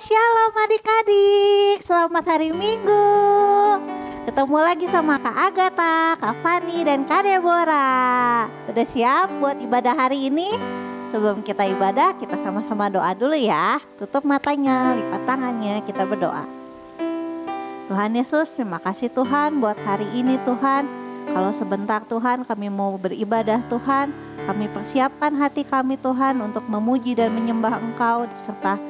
Shalom adik-adik, selamat hari Minggu. Ketemu lagi sama Kak Agatha, Kak Fani, dan Kak Deborah. Udah siap buat ibadah hari ini? Sebelum kita ibadah, kita sama-sama doa dulu ya. Tutup matanya, lipat tangannya, kita berdoa. Tuhan Yesus, terima kasih Tuhan buat hari ini Tuhan. Kalau sebentar Tuhan kami mau beribadah Tuhan, kami persiapkan hati kami Tuhan untuk memuji dan menyembah Engkau, serta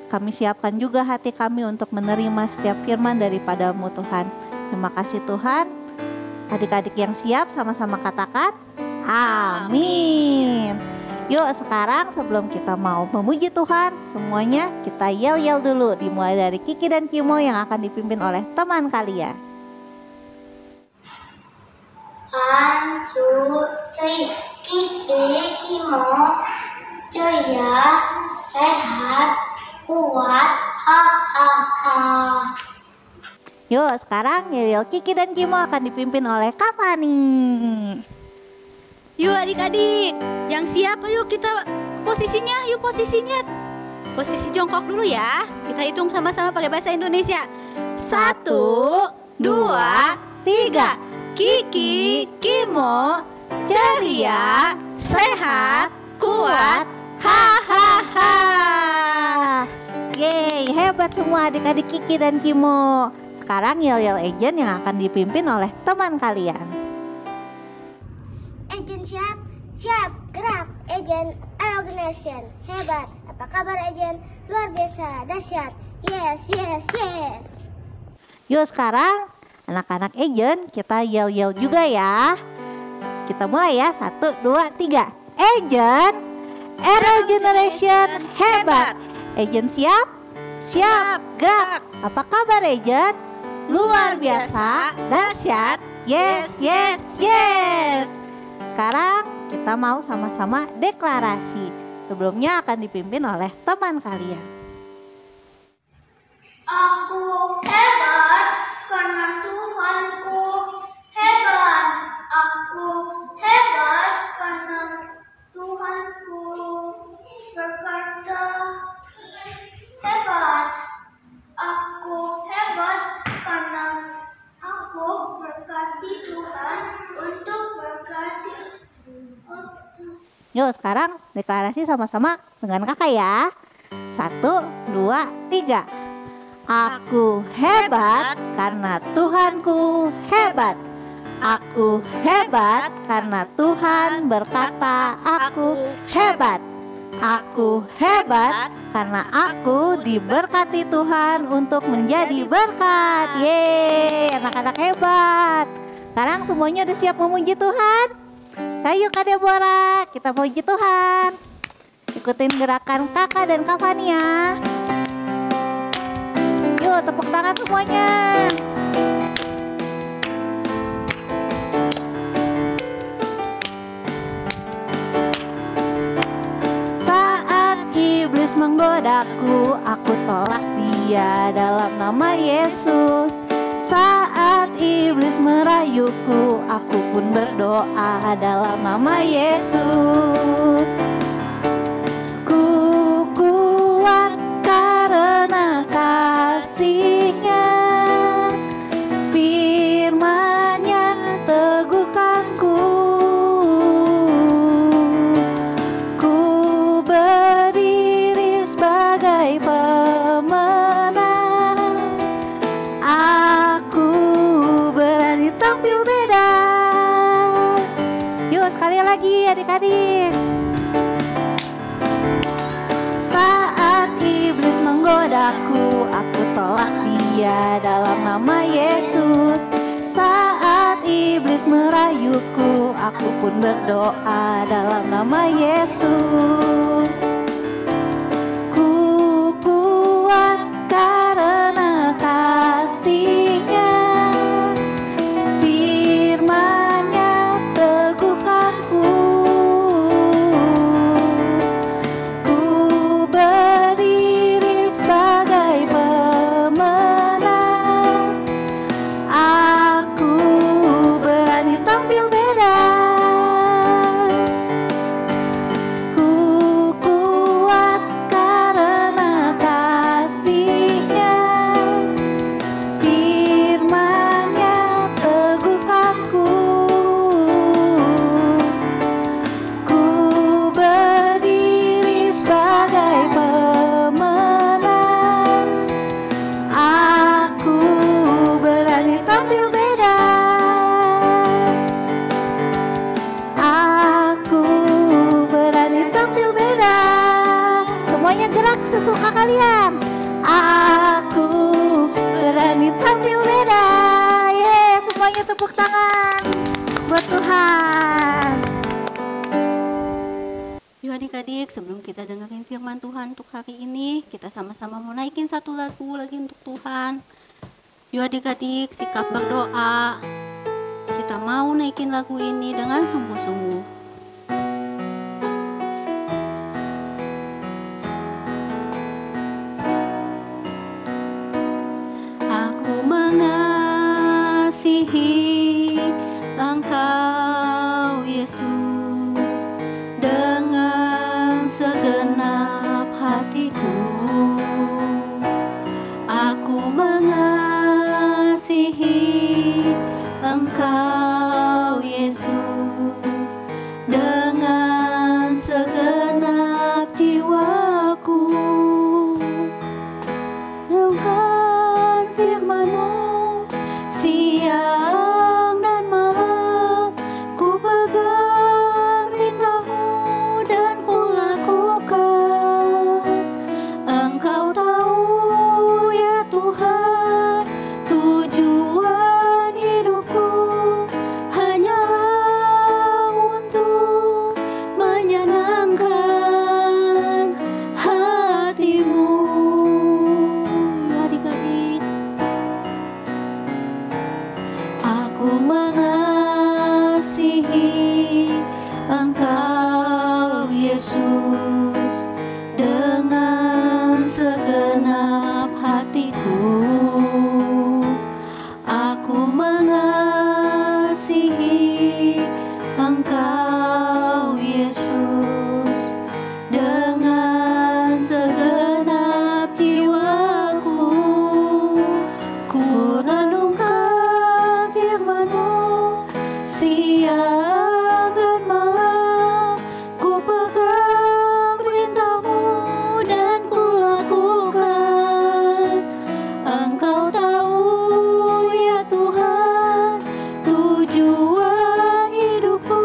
kami siapkan juga hati kami untuk menerima setiap firman daripada-Mu Tuhan. Terima kasih Tuhan. Adik-adik yang siap sama-sama katakan amin. Yuk sekarang sebelum kita mau memuji Tuhan, semuanya kita yel-yel dulu, dimulai dari Kiki dan Kimo yang akan dipimpin oleh teman kalian. 1, 2, 3, Kiki, Kimo, Joya, sehat, kuat, ha. Yuk sekarang yel-yel Kiki dan Kimo akan dipimpin oleh Kak Fani. Yuk adik-adik, yang siap yuk kita posisinya, posisi jongkok dulu ya. Kita hitung sama-sama pakai bahasa Indonesia. 1, 2, 3. Kiki, Kimo, ceria, sehat, kuat, ha. Yeay, hebat semua adik-adik Kiki dan Kimo. Sekarang yel-yel agent yang akan dipimpin oleh teman kalian. Agent siap, gerak. Agent organization, hebat. Apa kabar agent? Luar biasa, dahsyat. Yes. Yuk sekarang anak-anak agent kita yel-yel juga ya. Kita mulai ya, 1, 2, 3. Agent, Arrow Generation hebat. Agent siap, gerak. Apa kabar agent? Luar biasa, dahsyat. Yes. Sekarang kita mau sama-sama deklarasi. Sebelumnya akan dipimpin oleh teman kalian. Aku hebat karena Tuhanku hebat. Aku hebat karena Tuhanku berkata hebat. Aku hebat karena aku berkati Tuhan untuk berkati. Yuk sekarang deklarasi sama-sama dengan kakak ya. 1, 2, 3. Aku hebat karena Tuhanku hebat. Aku hebat karena Tuhan berkata aku hebat. Aku hebat karena aku diberkati Tuhan untuk menjadi berkat. Yeay, anak-anak hebat. Sekarang semuanya udah siap memuji Tuhan? Ayo Kak Deborah, kita puji Tuhan. Ikutin gerakan kakak dan Kak Fani ya. Yuk tepuk tangan semuanya. Saat iblis menggodaku, aku tolak dia dalam nama Yesus. Saat iblis merayuku, aku pun berdoa dalam nama Yesus. Ku kuat karena kasih-Nya, firman-Nya teguhkanku. Ku berdiri sebagai pemenang. Aku berani tampil beda. Yuk sekali lagi adik-adik. Saat iblis menggodaku, aku tolak dia dalam nama Yesus. Saat iblis merayuku, aku pun berdoa dalam nama Yesus. Ku kuat karena kasih-Nya, firman-Nya teguhkanku. Ku berdiri sebagai pemenang. Aku berani tampil beda. Ku tepuk tangan buat Tuhan. Yuk adik-adik, sebelum kita dengerin firman Tuhan untuk hari ini, kita sama-sama mau naikin satu lagu lagi untuk Tuhan. Yuk adik-adik, sikap berdoa. Kita mau naikin lagu ini dengan sungguh-sungguh. Aku mengasihi Engkau, Yesus, dengan segenap hatiku. Aku mengasihi Engkau, Yesus, dengan segenap jiwaku. Renungkan firman-Mu siang dan malam, ku pegang perintah-Mu dan ku lakukan. Engkau tahu ya Tuhan, tujuan hidupku hanyalah untuk menyenangkan hati-Mu. Adik-adik, aku mengasihi Engkau, Yesus, dengan segenap hatiku. Aku mengasihi Engkau, Yesus, dengan segenap jiwaku. Ku renungkan firman-Mu siang dan malam, ku pegang perintah-Mu dan ku lakukan. Engkau tahu ya Tuhan, tujuan hidupku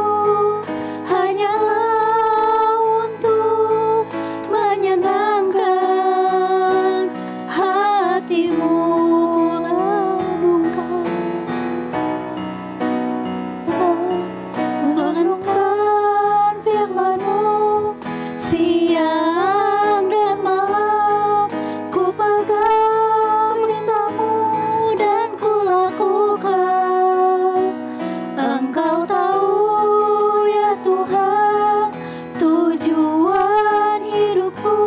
hanyalah untuk menyenangkan hati-Mu. Renungkan firman-Mu siang dan malam, ku pegang perintah-Mu dan ku lakukan. Engkau tahu ya Tuhan, tujuan hidupku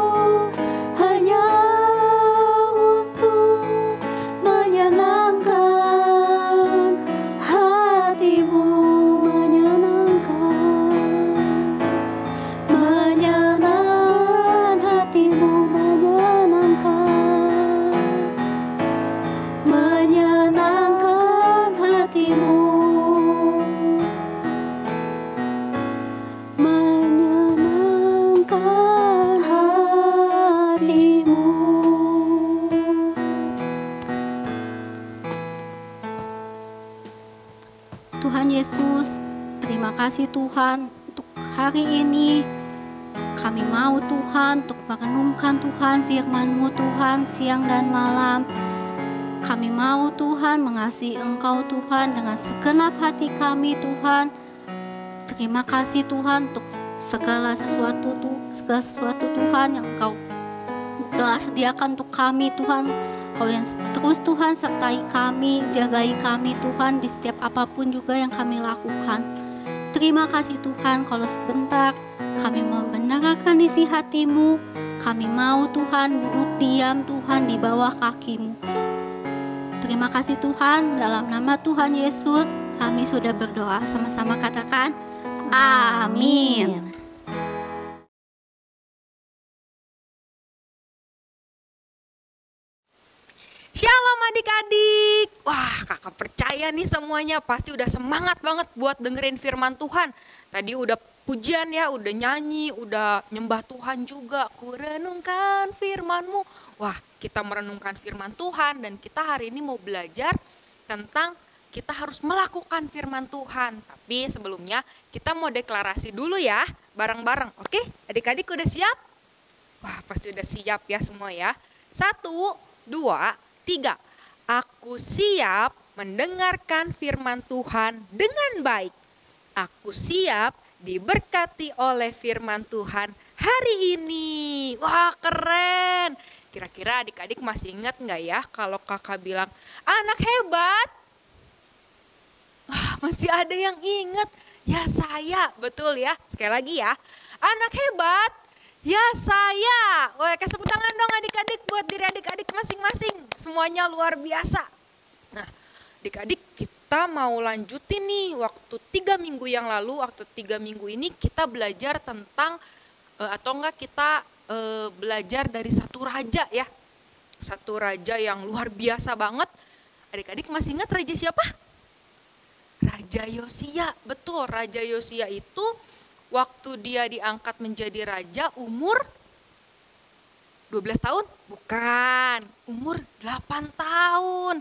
hanyalah untuk menyenangkan hati-Mu. Menyenangkan hati-Mu, menyenangkan hati-Mu, menyenangkan hati-Mu. Tuhan Yesus, terima kasih Tuhan untuk hari ini. Kami mau Tuhan untuk merenungkan Tuhan firman-Mu Tuhan siang dan malam. Kami mau Tuhan mengasihi Engkau Tuhan dengan segenap hati kami Tuhan. Terima kasih Tuhan untuk segala sesuatu Tuhan yang Engkau telah sediakan untuk kami Tuhan. Kau yang terus Tuhan sertai kami, jagai kami Tuhan di setiap apapun juga yang kami lakukan. Terima kasih Tuhan, kalau sebentar kami mau mendengarkan isi hati-Mu. Kami mau Tuhan duduk diam Tuhan di bawah kaki-Mu. Terima kasih Tuhan, dalam nama Tuhan Yesus kami sudah berdoa. Sama-sama katakan amin. Shalom adik-adik. Wah, kakak percaya nih semuanya pasti udah semangat banget buat dengerin firman Tuhan. Tadi udah pujian ya, udah nyanyi, udah nyembah Tuhan juga. Ku renungkan firman-Mu. Wah, kita merenungkan firman Tuhan dan kita hari ini mau belajar tentang kita harus melakukan firman Tuhan. Tapi sebelumnya kita mau deklarasi dulu ya, bareng-bareng. Oke, adik-adik udah siap? Wah, pasti udah siap ya semua ya. 1, 2, 3. Aku siap mendengarkan firman Tuhan dengan baik. Aku siap diberkati oleh firman Tuhan hari ini. Wah, keren. Kira-kira adik-adik masih ingat nggak ya kalau kakak bilang anak hebat? Wah, masih ada yang ingat. Ya saya, betul ya. Sekali lagi ya, anak hebat. Ya saya. Wah, kasih tepuk tangan dong adik-adik buat diri adik-adik masing-masing. Semuanya luar biasa. Nah, adik-adik kita mau lanjutin nih waktu 3 minggu yang lalu, waktu 3 minggu ini kita belajar tentang atau enggak kita belajar dari satu raja ya. Satu raja yang luar biasa banget. Adik-adik masih ingat raja siapa? Raja Yosia. Betul, Raja Yosia itu waktu dia diangkat menjadi raja umur 12 tahun? Bukan, umur 8 tahun.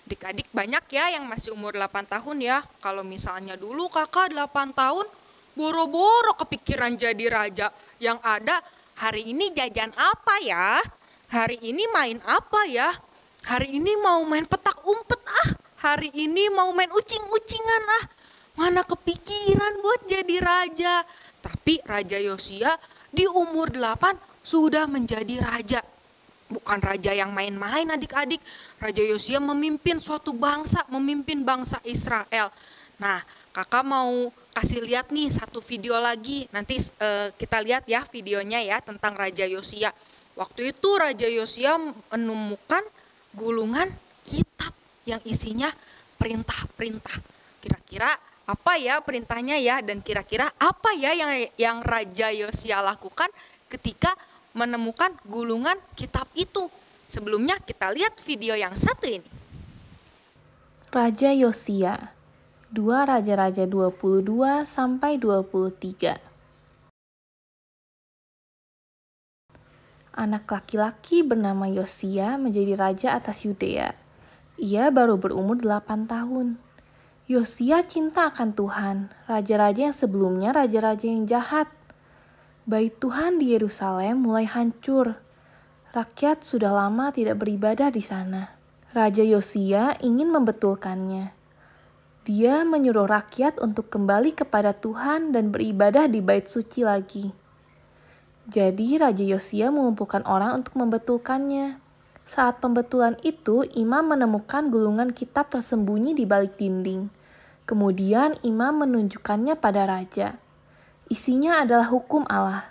Adik-adik banyak ya yang masih umur 8 tahun ya. Kalau misalnya dulu kakak 8 tahun, boro-boro kepikiran jadi raja. Yang ada, hari ini jajan apa ya? Hari ini main apa ya? Hari ini mau main petak umpet Hari ini mau main ucing-ucingan Mana kepikiran buat jadi raja. Tapi Raja Yosia di umur 8 sudah menjadi raja. Bukan raja yang main-main adik-adik. Raja Yosia memimpin suatu bangsa, memimpin bangsa Israel. Nah, kakak mau kasih lihat nih satu video lagi. Nanti kita lihat ya videonya ya tentang Raja Yosia. Waktu itu Raja Yosia menemukan gulungan kitab yang isinya perintah-perintah. Kira-kira apa ya perintahnya ya, dan kira-kira apa ya yang Raja Yosia lakukan ketika menemukan gulungan kitab itu. Sebelumnya kita lihat video yang satu ini. Raja Yosia, 2 Raja-Raja 22 sampai 23. Anak laki-laki bernama Yosia menjadi raja atas Yudea. Ia baru berumur 8 tahun. Yosia cinta akan Tuhan, raja-raja yang sebelumnya raja-raja yang jahat. Bait Tuhan di Yerusalem mulai hancur. Rakyat sudah lama tidak beribadah di sana. Raja Yosia ingin membetulkannya. Dia menyuruh rakyat untuk kembali kepada Tuhan dan beribadah di bait suci lagi. Jadi Raja Yosia mengumpulkan orang untuk membetulkannya. Saat pembetulan itu, imam menemukan gulungan kitab tersembunyi di balik dinding. Kemudian imam menunjukkannya pada raja. Isinya adalah hukum Allah.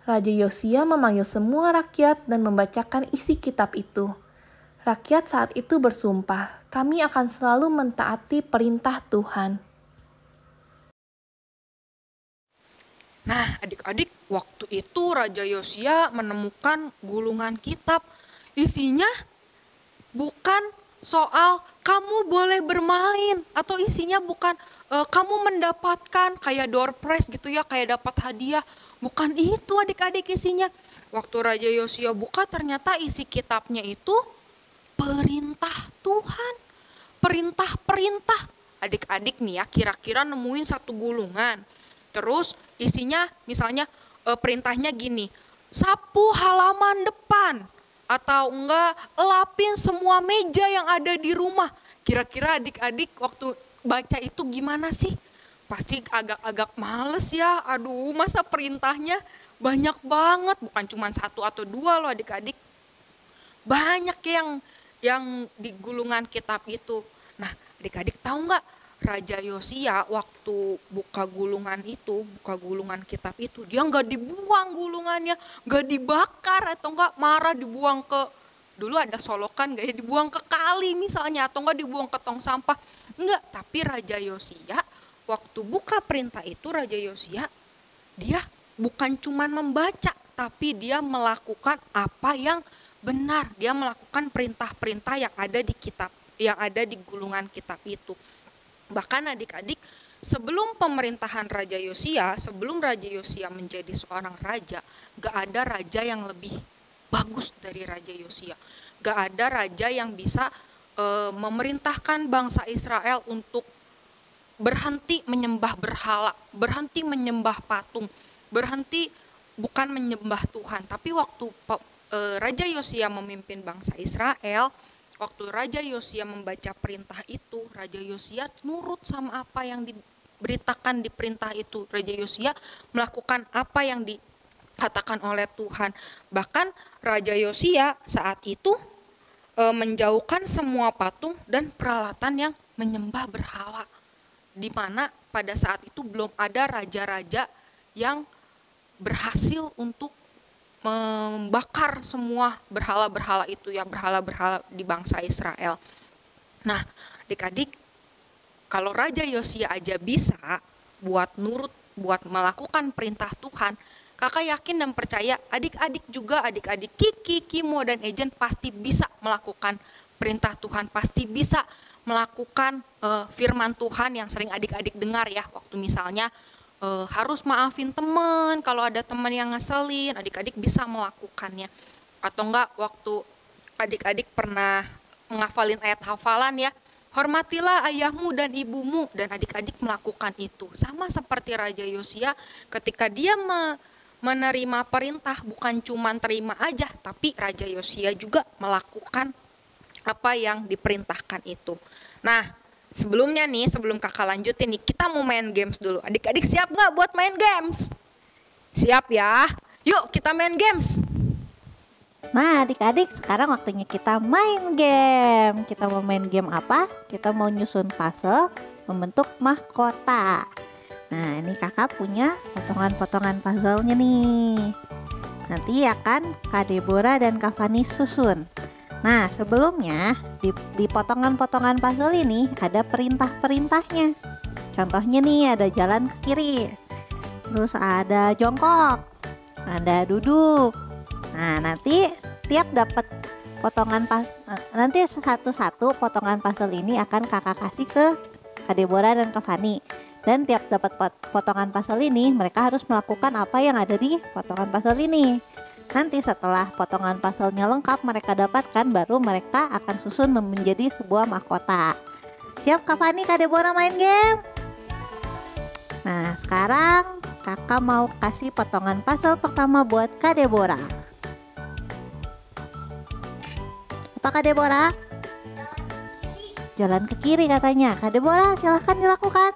Raja Yosia memanggil semua rakyat dan membacakan isi kitab itu. Rakyat saat itu bersumpah, kami akan selalu mentaati perintah Tuhan. Nah, adik-adik, waktu itu Raja Yosia menemukan gulungan kitab. Isinya bukan soal kamu boleh bermain, atau isinya bukan kamu mendapatkan kayak door prize gitu ya, kayak dapat hadiah. Bukan itu adik-adik isinya. Waktu Raja Yosia buka, ternyata isi kitabnya itu perintah Tuhan. Perintah-perintah. Adik-adik nih ya, kira-kira nemuin satu gulungan. Terus isinya misalnya perintahnya gini, sapu halaman depan. Atau enggak, lapin semua meja yang ada di rumah. Kira-kira adik-adik waktu baca itu gimana sih? Pasti agak-agak males ya. Aduh, masa perintahnya banyak banget. Bukan cuma 1 atau 2 loh adik-adik. Banyak yang di gulungan kitab itu. Nah, adik-adik tahu nggak? Raja Yosia waktu buka gulungan itu, buka gulungan kitab itu, dia nggak dibuang gulungannya, nggak dibakar atau nggak marah dibuang ke, dulu ada solokan nggak ya, dibuang ke kali misalnya, atau nggak dibuang ke tong sampah. Enggak, tapi Raja Yosia waktu buka perintah itu, Raja Yosia dia bukan cuman membaca, tapi dia melakukan apa yang benar. Dia melakukan perintah-perintah yang ada di kitab, yang ada di gulungan kitab itu. Bahkan adik-adik, sebelum pemerintahan Raja Yosia, sebelum Raja Yosia menjadi seorang raja, gak ada raja yang lebih bagus dari Raja Yosia. Gak ada raja yang bisa memerintahkan bangsa Israel untuk berhenti menyembah berhala, berhenti menyembah patung, berhenti bukan menyembah Tuhan. Tapi waktu Raja Yosia memimpin bangsa Israel, waktu Raja Yosia membaca perintah itu, Raja Yosia nurut sama apa yang diberitakan di perintah itu. Raja Yosia melakukan apa yang dikatakan oleh Tuhan. Bahkan Raja Yosia saat itu menjauhkan semua patung dan peralatan yang menyembah berhala, di mana pada saat itu belum ada raja-raja yang berhasil untuk membakar semua berhala-berhala itu ya, berhala-berhala di bangsa Israel. Nah, adik-adik, kalau Raja Yosia aja bisa buat nurut, buat melakukan perintah Tuhan, kakak yakin dan percaya adik-adik juga, adik-adik Kiki, Kimo, dan Ejen pasti bisa melakukan perintah Tuhan, pasti bisa melakukan firman Tuhan yang sering adik-adik dengar ya, waktu misalnya harus maafin teman, kalau ada teman yang ngeselin, adik-adik bisa melakukannya. Atau enggak waktu adik-adik pernah menghafalin ayat hafalan ya, hormatilah ayahmu dan ibumu, dan adik-adik melakukan itu. Sama seperti Raja Yosia, ketika dia menerima perintah, bukan cuma terima aja, tapi Raja Yosia juga melakukan apa yang diperintahkan itu. Nah, sebelumnya nih, sebelum kakak lanjutin nih, kita mau main games dulu. Adik-adik siap nggak buat main games? Siap ya? Yuk kita main games. Nah adik-adik, sekarang waktunya kita main game. Kita mau main game apa? Kita mau nyusun puzzle membentuk mahkota. Nah ini kakak punya potongan-potongan puzzle-nya nih. Nanti akan Kak Deborah dan Kak Fani susun. Nah sebelumnya di potongan-potongan puzzle ini ada perintah-perintahnya. Contohnya nih ada jalan ke kiri, terus ada jongkok, ada duduk. Nah nanti tiap dapat nanti satu-satu potongan puzzle ini akan kakak kasih ke Kak Deborah dan Kak Fani. Dan tiap dapat potongan puzzle ini mereka harus melakukan apa yang ada di potongan puzzle ini. Nanti setelah potongan puzzle-nya lengkap mereka dapatkan, baru mereka akan susun menjadi sebuah mahkota. Siap Kak Fani, Kak Deborah main game? Nah sekarang kakak mau kasih potongan puzzle pertama buat Kak Deborah. Apa Kak Deborah? Jalan ke kiri katanya. Kak Deborah silahkan dilakukan.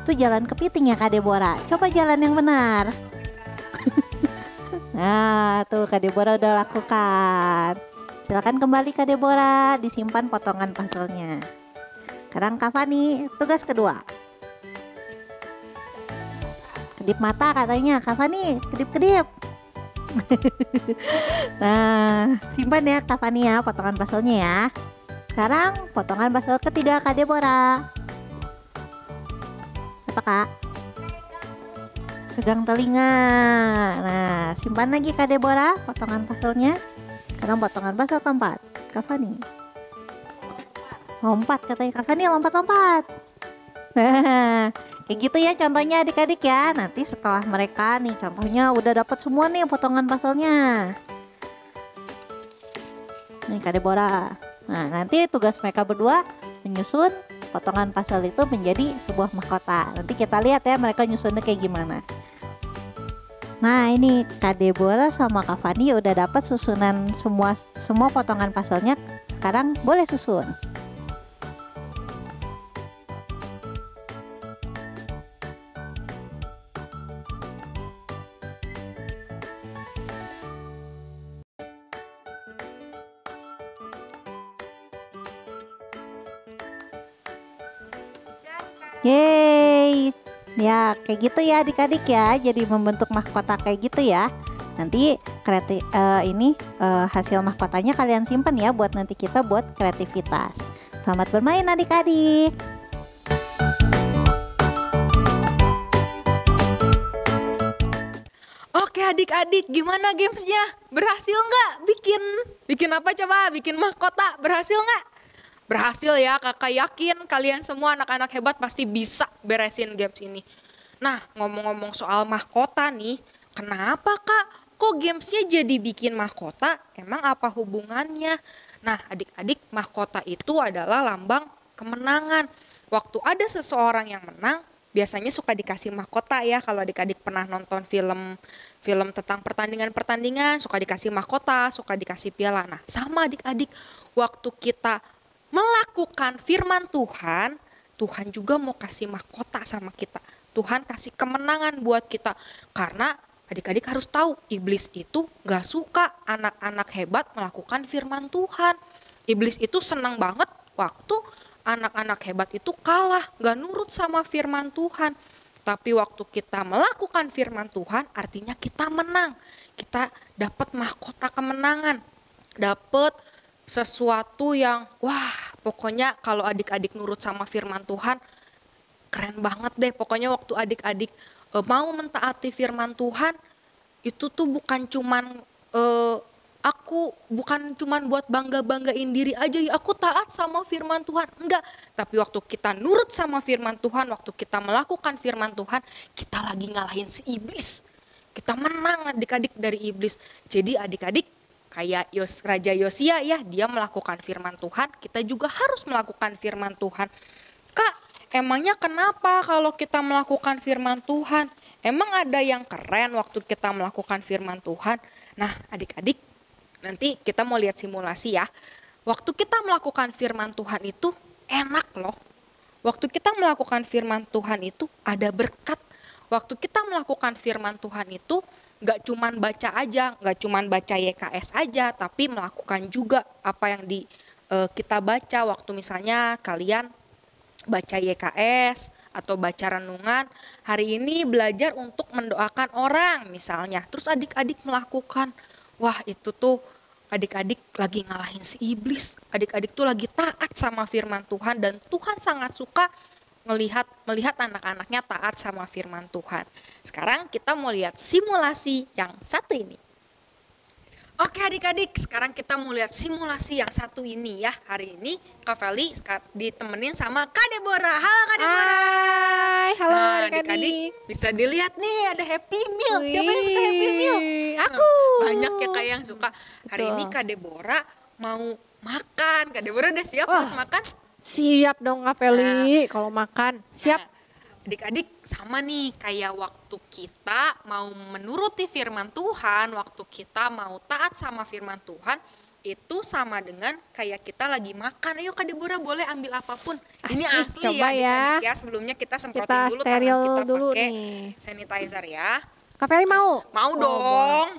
Itu jalan kepiting ya Kak Deborah. Coba jalan yang benar. Nah tuh Kak Deborah udah lakukan. Silakan kembali Kak Deborah, disimpan potongan puzzle-nya. Sekarang Kak Fani, tugas kedua. Kedip mata katanya. Kak Fani, kedip-kedip. Nah simpan ya Kak Fani ya potongan puzzle-nya ya. Sekarang potongan puzzle ketiga Kak Deborah. Apa Kak? Pegang telinga. Nah simpan lagi Kak Deborah potongan puzzle-nya. Sekarang potongan puzzle keempat Kak Fani. Lompat katanya Kak Fani, lompat-lompat. Nah kayak gitu ya contohnya adik-adik ya. Nanti setelah mereka nih contohnya udah dapat semua nih potongan puzzle-nya. Nih Kak Deborah. Nah nanti tugas mereka berdua menyusun potongan puzzle itu menjadi sebuah mahkota. Nanti kita lihat ya mereka nyusunnya kayak gimana. Nah ini Kak Deborah sama Kak Fani udah dapat susunan semua potongan puzzle-nya. Sekarang boleh susun. Yeay. Ya kayak gitu ya adik-adik ya. Jadi membentuk mahkota kayak gitu ya. Nanti hasil mahkotanya kalian simpan ya buat nanti kita buat kreativitas. Selamat bermain adik-adik. Oke adik-adik, gimana gamesnya? Berhasil nggak? Bikin apa coba? Bikin mahkota, berhasil nggak? Berhasil ya, kakak yakin kalian semua anak-anak hebat pasti bisa beresin games ini. Nah ngomong-ngomong soal mahkota nih, kenapa kak? Kok gamesnya jadi bikin mahkota? Emang apa hubungannya? Nah adik-adik, mahkota itu adalah lambang kemenangan. Waktu ada seseorang yang menang, biasanya suka dikasih mahkota ya. Kalau adik-adik pernah nonton film tentang pertandingan-pertandingan, suka dikasih mahkota, suka dikasih piala. Nah, sama adik-adik, waktu kita melakukan firman Tuhan, Tuhan juga mau kasih mahkota sama kita. Tuhan kasih kemenangan buat kita. Karena adik-adik harus tahu, iblis itu gak suka anak-anak hebat melakukan firman Tuhan. Iblis itu senang banget waktu anak-anak hebat itu kalah, gak nurut sama firman Tuhan. Tapi waktu kita melakukan firman Tuhan, artinya kita menang. Kita dapat mahkota kemenangan. Dapat sesuatu yang, wah pokoknya kalau adik-adik nurut sama firman Tuhan, keren banget deh. Pokoknya waktu adik-adik mau mentaati firman Tuhan, itu tuh bukan cuman buat bangga-banggain diri aja, ya aku taat sama firman Tuhan. Enggak, tapi waktu kita nurut sama firman Tuhan, waktu kita melakukan firman Tuhan, kita lagi ngalahin si iblis. Kita menang adik-adik dari iblis. Jadi adik-adik kayak Raja Yosia ya, dia melakukan firman Tuhan, kita juga harus melakukan firman Tuhan. Kak, emangnya kenapa kalau kita melakukan firman Tuhan? Emang ada yang keren waktu kita melakukan firman Tuhan? Nah adik-adik, nanti kita mau lihat simulasi ya. Waktu kita melakukan firman Tuhan itu enak loh. Waktu kita melakukan firman Tuhan itu ada berkat. Waktu kita melakukan firman Tuhan itu gak cuman baca aja, gak cuman baca YKS aja, tapi melakukan juga apa yang kita baca. Waktu misalnya kalian baca YKS atau baca renungan, hari ini belajar untuk mendoakan orang misalnya. Terus adik-adik melakukan, wah itu tuh adik-adik lagi ngalahin si iblis. Adik-adik tuh lagi taat sama firman Tuhan, dan Tuhan sangat suka melihat anak-anaknya taat sama firman Tuhan. Sekarang kita mau lihat simulasi yang satu ini. Oke adik-adik, sekarang kita mau lihat simulasi yang satu ini ya. Hari ini Kak Feli ditemenin sama Kak Deborah. Halo Kak Deborah. Hai, halo Nah, adik-adik. bisa dilihat nih ada Happy Meal. Siapa yang suka Happy Meal? Aku. Banyak ya Kak yang suka. Hari Betul. ini Kak Deborah mau makan. Kak Deborah udah siap Wah. buat makan? Siap dong Kak Feli, kalau makan. Siap. Nah, adik-adik sama nih kayak waktu kita mau menuruti firman Tuhan, waktu kita mau taat sama firman Tuhan, itu sama dengan kayak kita lagi makan. Ayo Kak Deborah boleh ambil apapun. Ini Asik, asli coba ya adik-adik ya. ya. Sebelumnya kita semprotin Kita dulu steril tangan kita dulu pakai nih. sanitizer ya. Kak Feli mau? Mau Oh, dong.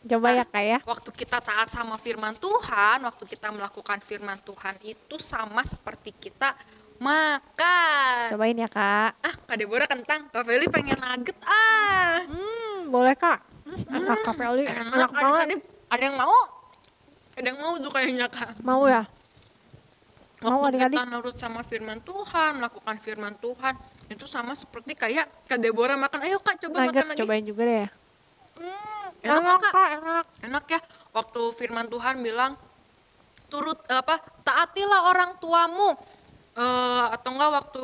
Coba ya Kak ya. Waktu kita taat sama firman Tuhan, waktu kita melakukan firman Tuhan itu sama seperti kita makan. Cobain ya Kak. Kak Deborah kentang, Kak Feli pengen nugget Boleh Kak. Enak Kak Feli, enak banget. adik-adik. Ada yang mau? Ada yang mau tuh kayaknya Kak. Mau ya? Mau Waktu adik-adik? kita nurut sama firman Tuhan, melakukan firman Tuhan, itu sama seperti kayak Kak Deborah makan. Ayo Kak coba Nugget, makan lagi. cobain juga deh. Enak nggak, Kak? Kak, enak. Enak ya. Waktu firman Tuhan bilang taatilah orang tuamu. Atau enggak waktu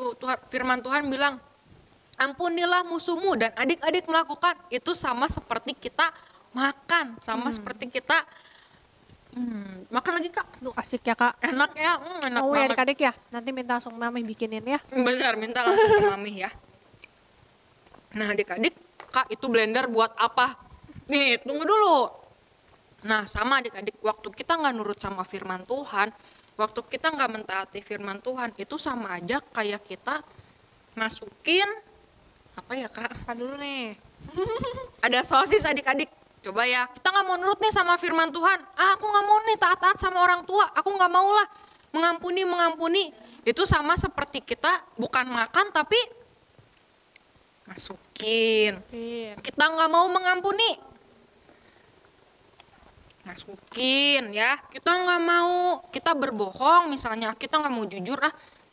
firman Tuhan bilang ampunilah musuhmu, dan adik-adik melakukan itu sama seperti kita makan, sama seperti kita makan lagi Kak. Tuh, Asik ya Kak. enak ya, enak Mau ya banget. adik-adik ya? Nanti minta langsung Mami bikinin ya. Benar, minta langsung ke Mami ya. Nah adik-adik, Kak itu blender buat apa? Nih tunggu dulu. Nah sama adik-adik, waktu kita nggak nurut sama firman Tuhan, waktu kita nggak mentaati firman Tuhan, itu sama aja kayak kita masukin apa ya Kak? Apa dulu nih? Ada sosis adik-adik. Coba ya, kita nggak mau nurut nih sama firman Tuhan. Aku nggak mau nih taat sama orang tua. Aku nggak mau lah mengampuni. Itu sama seperti kita bukan makan tapi masukin. Iya. Kita nggak mau mengampuni, masukin ya. Kita nggak mau, kita berbohong misalnya. Kita nggak mau jujur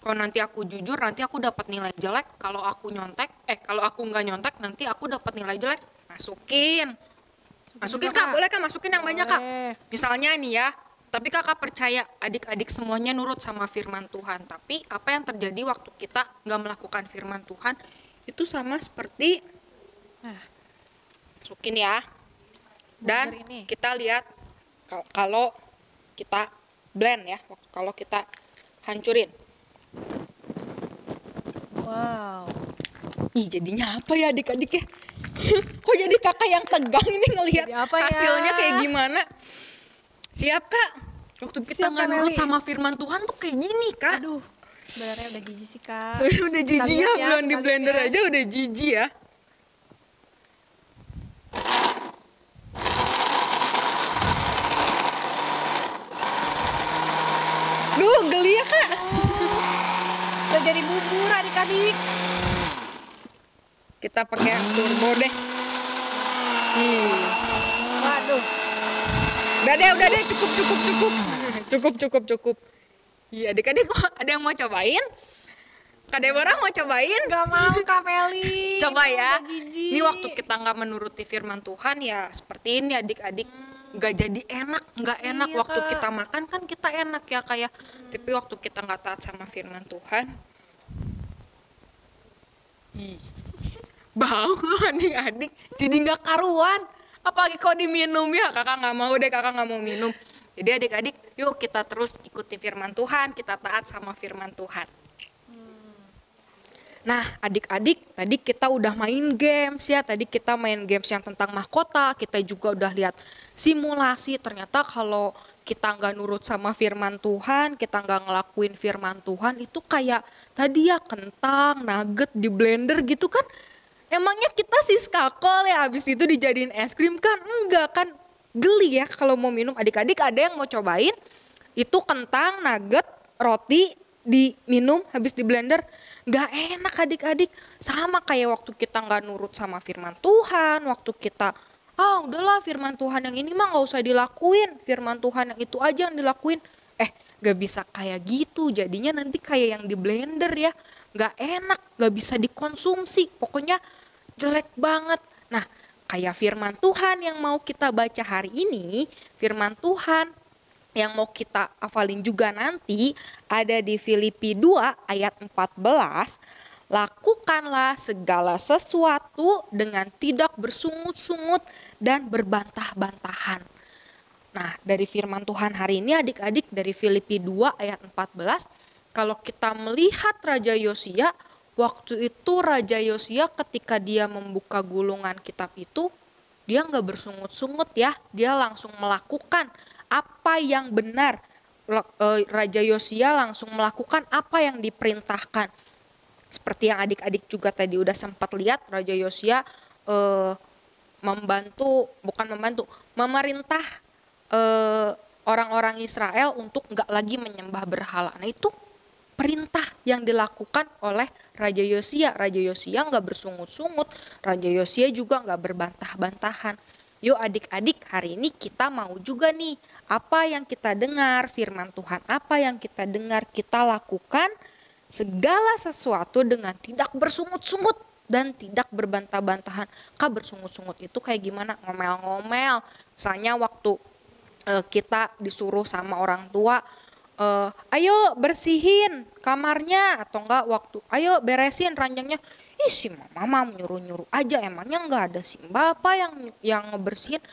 Kalau nanti aku jujur, nanti aku dapat nilai jelek. Kalau aku nggak nyontek, nanti aku dapat nilai jelek. Masukin Kak, boleh Kak, masukin yang banyak Kak. Boleh. Misalnya nih ya, tapi Kakak percaya adik-adik semuanya nurut sama firman Tuhan. Tapi apa yang terjadi waktu kita nggak melakukan firman Tuhan, itu sama seperti, masukin ya. Dan Burger ini. kita lihat kalau kita blend ya, kalau kita hancurin. Wow. Ih, jadinya apa ya adik-adik ya? Kok jadi kakak yang tegang ini ngelihat Jadi apa ya? hasilnya kayak gimana? Siap kak? Waktu kita Siap, nggak Kak nurut Meli. sama firman Tuhan tuh kayak gini kak. Aduh, sebenarnya udah jijik sih kak. Soalnya udah jijik ya, lihat ya, belum di kita blender lihat ya. aja udah jijik ya. Duh, geli ya kak. Udah jadi bubur adik-adik. Kita pakai yang turbo deh. Nih. Waduh, Udah deh, cukup. Iya, adik-adik ada yang mau cobain? Kak Deborah mau cobain? nggak mau Kak Meli. Coba ya. Udah jijik. Ini waktu kita nggak menuruti firman Tuhan ya seperti ini adik-adik. Nggak jadi enak, nggak enak. Iya, Waktu Kak. kita makan kan kita enak ya kayak. Tapi waktu kita nggak taat sama firman Tuhan, ih, bau adik-adik. Jadi nggak karuan. Apalagi kalau diminum ya, kakak nggak mau deh, kakak nggak mau minum. Jadi adik-adik, yuk kita terus ikuti firman Tuhan, kita taat sama firman Tuhan. Nah, adik-adik, tadi kita udah main games ya. Tadi kita main games yang tentang mahkota. Kita juga udah lihat simulasi. Ternyata kalau kita nggak nurut sama firman Tuhan, kita nggak ngelakuin firman Tuhan, itu kayak tadi ya kentang, nugget di blender gitu kan. Emangnya kita siskakol ya, habis itu dijadiin es krim kan? Enggak kan, geli ya kalau mau minum. Adik-adik ada yang mau cobain? Itu kentang, nugget, roti diminum habis di blender. Nggak enak adik-adik, sama kayak waktu kita nggak nurut sama firman Tuhan, waktu kita udahlah firman Tuhan yang ini mah nggak usah dilakuin, firman Tuhan yang itu aja yang dilakuin. Nggak bisa kayak gitu, jadinya nanti kayak yang di blender ya, nggak enak, nggak bisa dikonsumsi, pokoknya jelek banget. Nah, kayak firman Tuhan yang mau kita baca hari ini, firman Tuhan yang mau kita hafalin juga nanti ada di Filipi 2 ayat 14. Lakukanlah segala sesuatu dengan tidak bersungut-sungut dan berbantah-bantahan. Nah, dari firman Tuhan hari ini adik-adik dari Filipi 2 ayat 14, kalau kita melihat Raja Yosia, waktu itu Raja Yosia ketika dia membuka gulungan kitab itu, dia nggak bersungut-sungut ya, dia langsung melakukan apa yang benar. Raja Yosia langsung melakukan apa yang diperintahkan. Seperti yang adik-adik juga tadi udah sempat lihat, Raja Yosia memerintah orang-orang Israel untuk nggak lagi menyembah berhala. Nah itu perintah yang dilakukan oleh Raja Yosia. Raja Yosia nggak bersungut-sungut, Raja Yosia juga nggak berbantah-bantahan. Yuk adik-adik, hari ini kita mau juga nih, apa yang kita dengar, firman Tuhan apa yang kita dengar, kita lakukan segala sesuatu dengan tidak bersungut-sungut dan tidak berbantah-bantahan. Kak, bersungut-sungut itu kayak gimana? Ngomel-ngomel. Misalnya waktu kita disuruh sama orang tua, ayo bersihin kamarnya, atau enggak waktu ayo beresin ranjangnya. Ih, si mama nyuruh-nyuruh aja, emangnya enggak ada si bapak yang ngebersihin.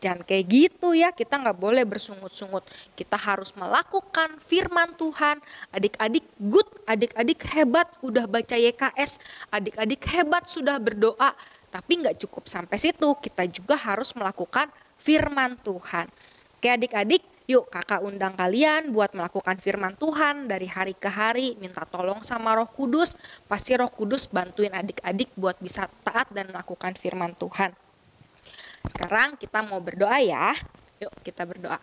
Jangan kayak gitu ya, kita nggak boleh bersungut-sungut. Kita harus melakukan firman Tuhan. Adik-adik good, adik-adik hebat udah baca YKS, adik-adik hebat sudah berdoa. Tapi nggak cukup sampai situ, kita juga harus melakukan firman Tuhan. Oke adik-adik, yuk kakak undang kalian buat melakukan firman Tuhan dari hari ke hari. Minta tolong sama Roh Kudus, pasti Roh Kudus bantuin adik-adik buat bisa taat dan melakukan firman Tuhan. Sekarang kita mau berdoa ya. Yuk kita berdoa.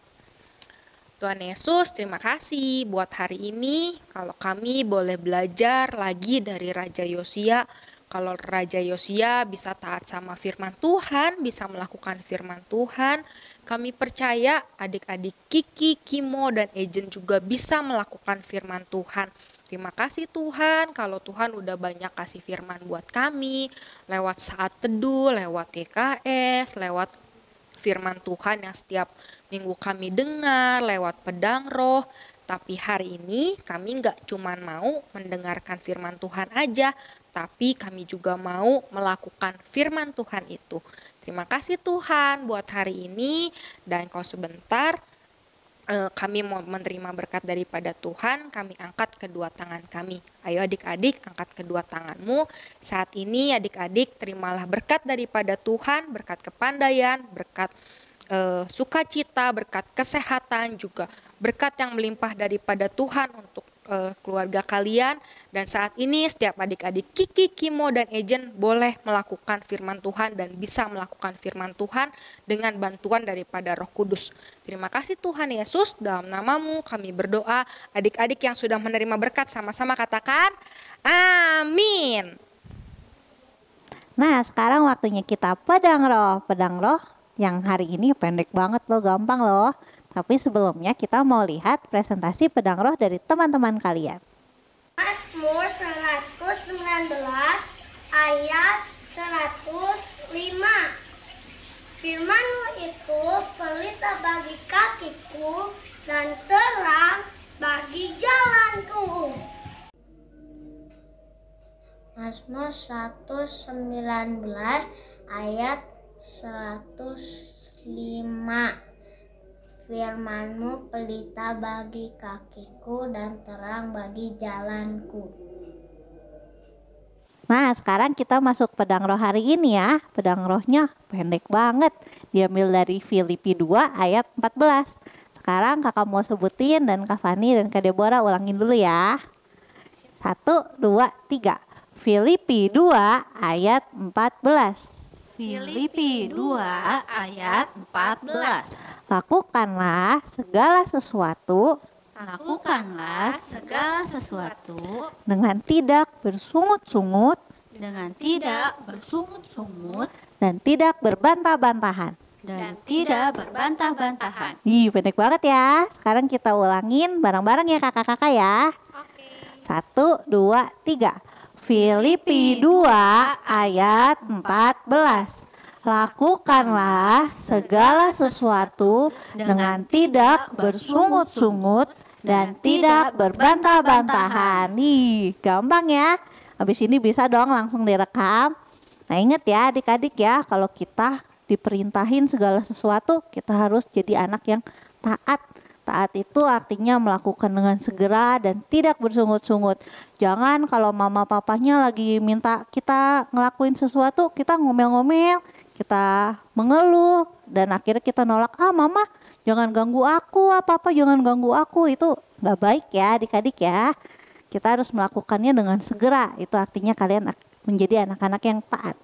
Tuhan Yesus, terima kasih buat hari ini. Kalau kami boleh belajar lagi dari Raja Yosia. Kalau Raja Yosia bisa taat sama firman Tuhan, bisa melakukan firman Tuhan, kami percaya adik-adik Kiki, Kimo, dan Ejen juga bisa melakukan firman Tuhan. Terima kasih Tuhan, kalau Tuhan udah banyak kasih firman buat kami, lewat saat teduh, lewat YKS, lewat firman Tuhan yang setiap minggu kami dengar, lewat pedang roh. Tapi hari ini kami nggak cuma mau mendengarkan firman Tuhan aja, tapi kami juga mau melakukan firman Tuhan itu. Terima kasih Tuhan buat hari ini, dan kau sebentar kami mau menerima berkat daripada Tuhan, kami angkat kedua tangan kami. Ayo adik-adik, angkat kedua tanganmu. Saat ini adik-adik terimalah berkat daripada Tuhan, berkat kepandaian, berkat sukacita, berkat kesehatan, juga berkat yang melimpah daripada Tuhan untuk keluarga kalian. Dan saat ini setiap adik-adik Kiki, Kimo, dan Ejen boleh melakukan firman Tuhan dan bisa melakukan firman Tuhan dengan bantuan daripada Roh Kudus. Terima kasih Tuhan Yesus, dalam namamu kami berdoa. Adik-adik yang sudah menerima berkat sama-sama katakan amin. Nah, sekarang waktunya kita pedang roh. Pedang roh yang hari ini pendek banget loh, gampang loh. Tapi sebelumnya kita mau lihat presentasi pedang roh dari teman-teman kalian. Mazmur 119 ayat 105. Firman-Mu itu pelita bagi kakiku dan terang bagi jalanku. Mazmur 119 ayat 105. Firman-Mu pelita bagi kakiku dan terang bagi jalanku. Nah, sekarang kita masuk pedang roh hari ini ya. Pedang rohnya pendek banget. Diambil dari Filipi 2 ayat 14. Sekarang kakak mau sebutin dan Kak Fani dan Kak Deborah ulangin dulu ya. 1, 2, 3. Filipi 2 ayat 14. Filipi 2 ayat 14. Lakukanlah segala sesuatu Lakukanlah segala sesuatu dengan tidak bersungut-sungut dengan tidak bersungut-sungut dan tidak berbantah-bantahan. dan tidak berbantah-bantahan. Ih, pendek banget ya. Sekarang kita ulangin bareng-bareng ya kakak-kakak ya. 1, 2, 3. Filipi 2 ayat 14. Lakukanlah segala sesuatu dengan tidak bersungut-sungut dan tidak berbantah-bantahan. Nih, gampang ya. Habis ini bisa dong langsung direkam. Nah, ingat ya adik-adik ya, kalau kita diperintahin segala sesuatu, kita harus jadi anak yang taat. Taat itu artinya melakukan dengan segera dan tidak bersungut-sungut. Jangan kalau mama papanya lagi minta kita ngelakuin sesuatu, kita ngomel-ngomel, kita mengeluh, dan akhirnya kita nolak. Mama jangan ganggu aku, apa-apa jangan ganggu aku. Itu gak baik ya adik-adik ya. Kita harus melakukannya dengan segera. Itu artinya kalian menjadi anak-anak yang taat.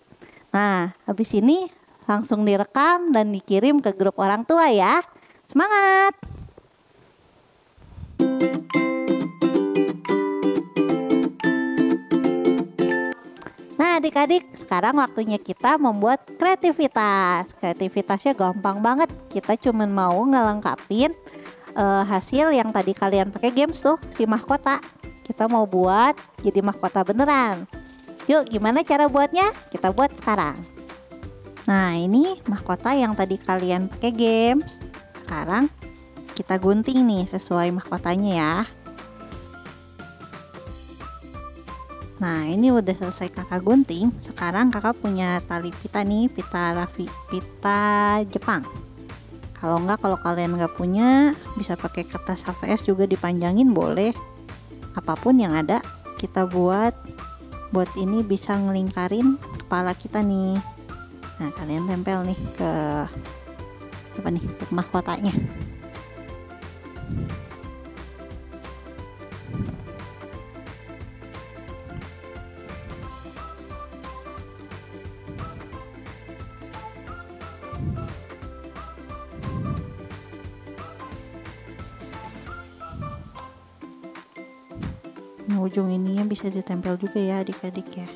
Nah, habis ini langsung direkam dan dikirim ke grup orang tua ya. Semangat! Nah adik-adik, sekarang waktunya kita membuat kreativitas. Kreativitasnya gampang banget. Kita cuma mau ngelengkapin hasil yang tadi kalian pakai games tuh, si mahkota. Kita mau buat jadi mahkota beneran. Yuk, gimana cara buatnya? Kita buat sekarang. Nah, ini mahkota yang tadi kalian pakai games. Sekarang kita gunting nih sesuai mahkotanya ya. Nah, ini udah selesai kakak gunting. Sekarang kakak punya tali pita nih, pita Jepang. Kalau kalian nggak punya, bisa pakai kertas HVS juga dipanjangin boleh. Apapun yang ada, kita buat ini bisa ngelingkarin kepala kita nih. Nah, kalian tempel nih ke mahkotanya. Nah, ujung ininya bisa ditempel juga ya adik-adik ya.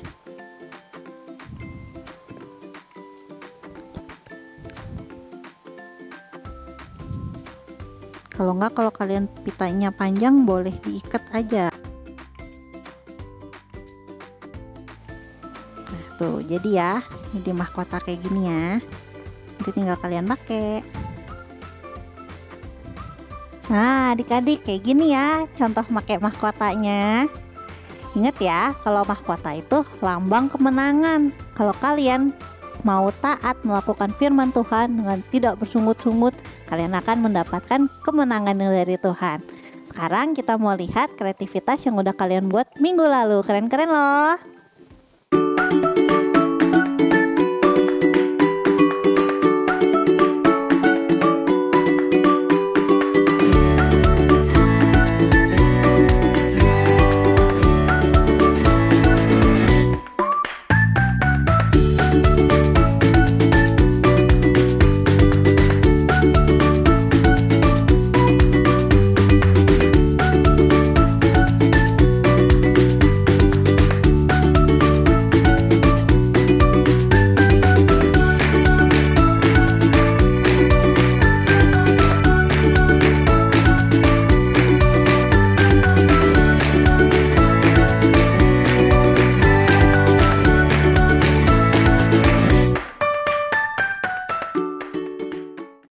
Kalau kalian pitanya panjang boleh diikat aja. Nah tuh, jadi ya ini mahkota kayak gini ya. Nanti tinggal kalian pakai. Nah adik-adik kayak gini ya contoh pakai mahkotanya. Ingat ya, kalau mahkota itu lambang kemenangan. Kalau kalian mau taat melakukan firman Tuhan dengan tidak bersungut-sungut, kalian akan mendapatkan kemenangan dari Tuhan. Sekarang kita mau lihat kreativitas yang udah kalian buat minggu lalu. Keren-keren loh.